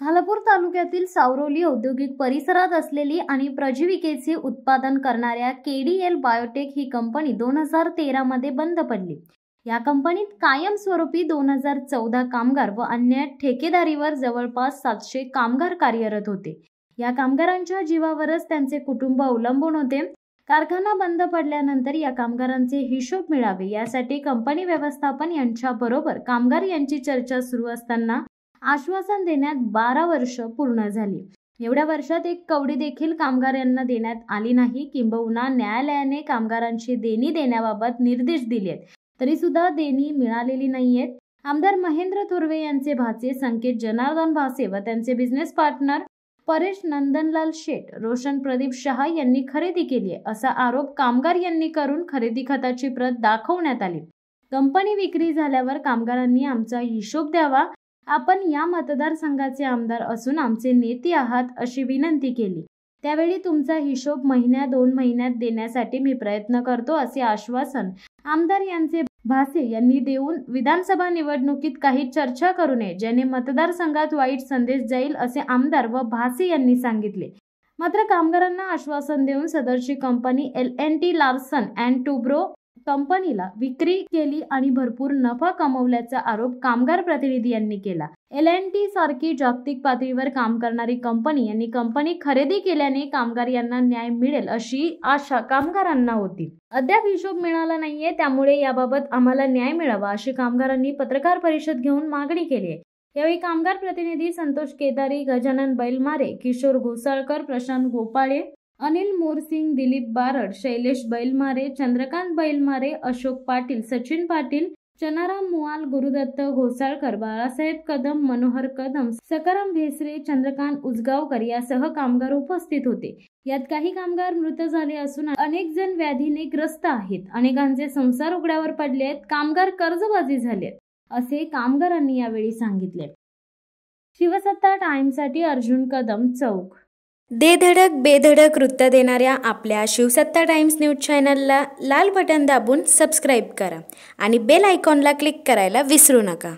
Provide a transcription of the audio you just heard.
खालापूर तालुक्यातील सावरोली औद्योगिक परिसरात असलेली आणि प्रजीविकेचे उत्पादन करणाऱ्या केडीएल बायोटेक ही कंपनी 2013 मध्ये बंद पडली। या कंपनीत कायमस्वरूपी 2014 कामगार व अन्य ठेकेदारीवर जवळपास 700 कामगार कार्यरत होते। या कामगारांच्या जीवावरच त्यांचे कुटुंब अवलंबून होते। कारखाना बंद पडल्यानंतर या कामगारांचे हिशोब मिळावे यासाठी कंपनी व्यवस्थापन यांच्याबरोबर कामगार यांची चर्चा सुरू असताना आश्वासन देण्यात 12 वर्ष पूर्ण झाली। एवढ्या वर्षात एक कवडी देखील कामगारांना देण्यात आली नाही, किंबहुना न्यायालयाने कामगारांची देणी देण्याबाबत निर्देश दिलेत तरी सुद्धा देणी मिळालेली नाहीयेत। आमदार महेंद्र थोरवे यांचे भाचे संकेत जनार्दन भासे व त्यांचे बिझनेस पार्टनर परेश नंदनलाल शेठ, रोशन प्रदीप शहा यांनी खरेदी केली आहे असा आरोप कामगार यांनी करून खरेदी खताची प्रत दाखवण्यात आली। कंपनी विक्री झाल्यावर कामगारांनी आमचा हिशोब द्यावा, आपण या मतदारसंघाचे आमदार असून आमचे नेते आहात अशी विनंती केली। त्यावेळी तुमचा हिशोब महिन्या 2 महिन्यात देण्यासाठी मी प्रयत्न करतो असे आश्वासन आमदार यांचे भासे यांनी देऊन विधानसभा निवडणुकीत काही चर्चा करू नये ज्याने मतदारसंघात वाईट संदेश जाईल असे आमदार व भासे यांनी सांगितले। मात्र कामगारांना आश्वासन देऊन सदरची company L&T Larsen and Toubro कंपनीला विक्री केली आणि भरपूर नफा कमवल्याचा आरोप कामगार प्रतिनिधी यांनी केला। L&T सारखी जागतिक पातळीवर काम करणारी कंपनी यांनी कंपनी खरेदी केल्याने कामगार यांना न्याय मिळेल अशी आशा कामगारांना होती। अद्याप हिशोब मिळाला नाहीये, त्यामुळे याबाबत आम्हाला न्याय मिळावा अशी कामगारांनी पत्रकार परिषद घेऊन मागणी केली आहे। यावेळी कामगार प्रतिनिधी संतोष केदारी, गजानन बैलमारे, किशोर घोसाळकर, प्रशांत गोपाळे, अनिल मोरसिंग, दिलीप बारड, शैलेश बैलमारे, चंद्रकांत बैलमारे, अशोक पाटील, सचिन पाटील, चनाराम मुआल, गुरुदत्त घोसाळकर, बाळासाहेब कदम, मनोहर कदम, सकाराम भेसरे, चंद्रकांत उजगावकर यासह कामगार उपस्थित होते। यात काही कामगार मृत झाले असून अनेक जण व्याधीने ग्रस्त आहेत। अनेकांचे संसार उघड्यावर पडले आहेत, कामगार कर्जबाजी झालेत असे कामगारांनी यावेळी सांगितले। शिवसत्ता टाइम्ससाठी अर्जुन कदम, चौक। धडक बेधडक वृत्त देणाऱ्या आपल्या शिवसत्ता टाइम्स न्यूज चॅनलला लाल बटन दाबून सबस्क्राईब करा आणि बेल आयकॉनला क्लिक करायला विसरू नका।